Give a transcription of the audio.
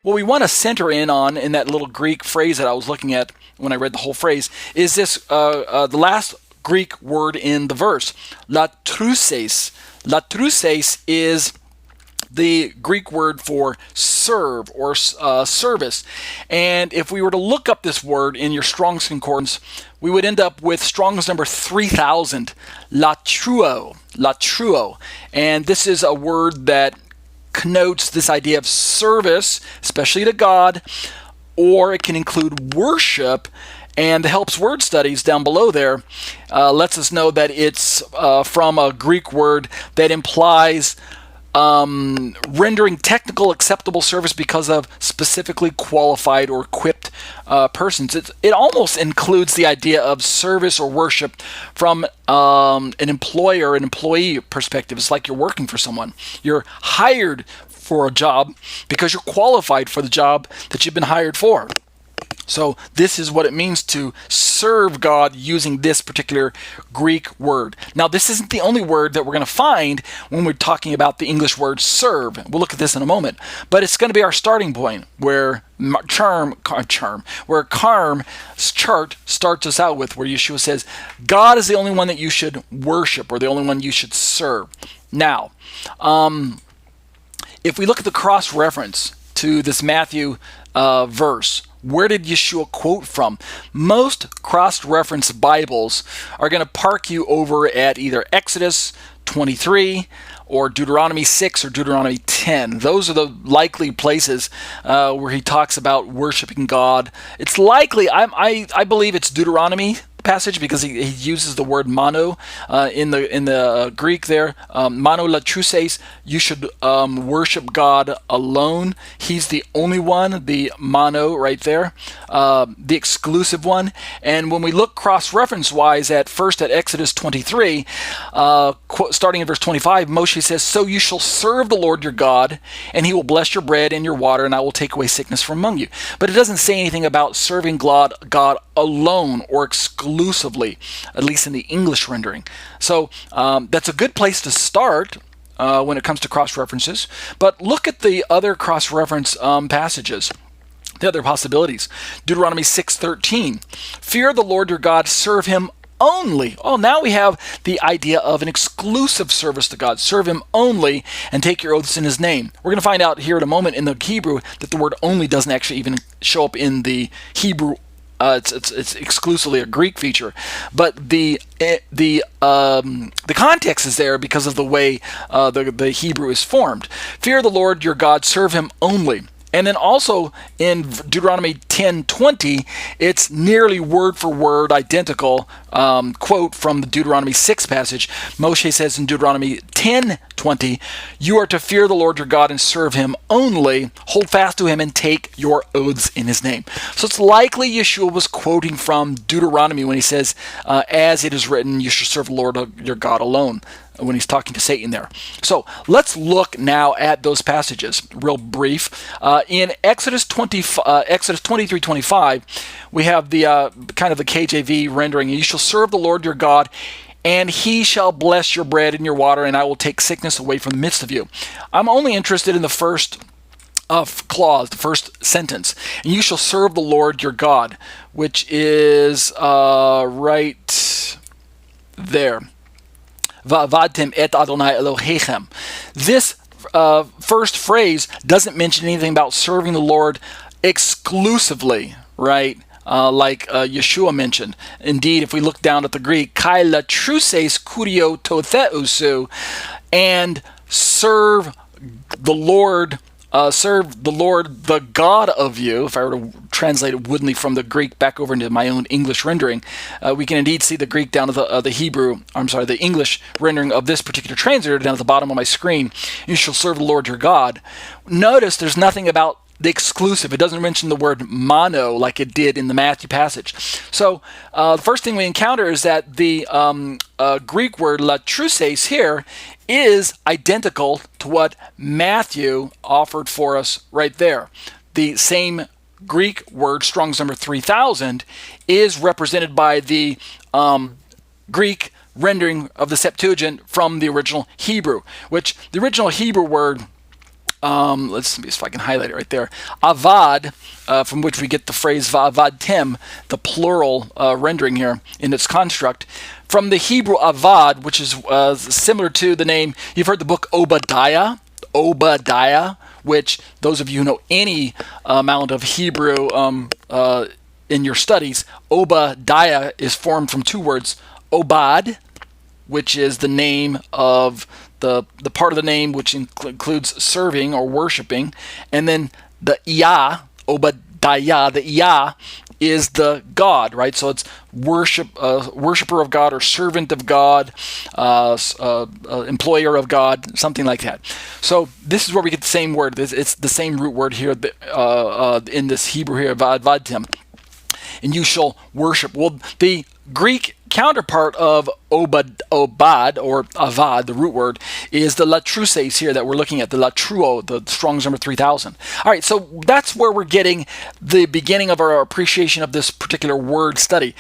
What we want to center in on in that little Greek phrase that I was looking at when I read the whole phrase is this, the last Greek word in the verse, latruses. Latruses is the Greek word for serve or service. And if we were to look up this word in your Strong's Concordance, we would end up with Strong's number 3000, latruo, latruo. And this is a word that connotes this idea of service, especially to God, or it can include worship. And the Helps Word Studies down below there lets us know that it's from a Greek word that implies rendering technical acceptable service because of specifically qualified or equipped persons. It almost includes the idea of service or worship from an employer and employee perspective. It's like you're working for someone. You're hired for a job because you're qualified for the job that you've been hired for. So this is what it means to serve God using this particular Greek word. Now, this isn't the only word that we're going to find when we're talking about the English word serve. We'll look at this in a moment. But it's going to be our starting point where CARM's chart starts us out with, where Yeshua says, God is the only one that you should worship, or the only one you should serve. Now, if we look at the cross-reference to this Matthew verse, where did Yeshua quote from? Most cross-reference Bibles are going to park you over at either Exodus 23 or Deuteronomy 6 or Deuteronomy 10. Those are the likely places where he talks about worshiping God. It's likely, I believe it's Deuteronomy passage, because he uses the word mono in the Greek there. Mono latruses, you should worship God alone. He's the only one, the mono right there, the exclusive one. And when we look cross-reference wise at Exodus 23, starting in verse 25, Moshe says, "So you shall serve the Lord your God, and he will bless your bread and your water, and I will take away sickness from among you." But it doesn't say anything about serving God alone or exclusively, at least in the English rendering. So that's a good place to start when it comes to cross-references. But look at the other cross-reference passages, the other possibilities. Deuteronomy 6:13, "Fear the Lord your God, serve him only." Oh, now we have the idea of an exclusive service to God. Serve him only and take your oaths in his name. We're going to find out here in a moment in the Hebrew that the word only doesn't actually even show up in the Hebrew. It's exclusively a Greek feature, but the context is there because of the way the Hebrew is formed. Fear the Lord your God, serve him only. And then also in Deuteronomy 10:20, it's nearly word for word identical quote from the Deuteronomy 6 passage. Moshe says in Deuteronomy 10:20, "You are to fear the Lord your God and serve him only, hold fast to him and take your oaths in his name." So it's likely Yeshua was quoting from Deuteronomy when he says, "As it is written, you shall serve the Lord your God alone," when he's talking to Satan there. So let's look now at those passages, real brief. In Exodus 23:25, we have the kind of the KJV rendering, "You shall serve the Lord your God, and he shall bless your bread and your water, and I will take sickness away from the midst of you." I'm only interested in the first clause, the first sentence, "And you shall serve the Lord your God," which is right there. Va'avadtem et Adonai Elohechem. This first phrase doesn't mention anything about serving the Lord exclusively, right? Like Yeshua mentioned. Indeed, if we look down at the Greek, kai latruses kurio totheusu, and serve the Lord, the God of you. If I were to translate it woodenly from the Greek back over into my own English rendering, we can indeed see the Greek down at the English rendering of this particular translator down at the bottom of my screen. "You shall serve the Lord your God." Notice there's nothing about the exclusive. It doesn't mention the word mono like it did in the Matthew passage. So the first thing we encounter is that the Greek word latruses here is identical to what Matthew offered for us right there. The same Greek word, Strong's number 3000, is represented by the Greek rendering of the Septuagint from the original Hebrew, which the original Hebrew word let's see if I can highlight it right there. Avad, from which we get the phrase va'avadtem, the plural rendering here in its construct, from the Hebrew avad, which is similar to the name, you've heard the book Obadiah, which those of you who know any amount of Hebrew in your studies, Obadiah is formed from two words, Obad, which is the name of the part of the name which includes serving or worshiping, and then the Yah, Obadiah, the Yah is the God, right? So it's worshiper of God or servant of God, employer of God, something like that. So this is where we get the same word. It's the same root word here in this Hebrew here, vadtem. And you shall worship. Well, the Greek counterpart of obad or avad, the root word, is the latruses here that we're looking at, the latruo, the Strong's number 3000. All right, so that's where we're getting the beginning of our appreciation of this particular word study.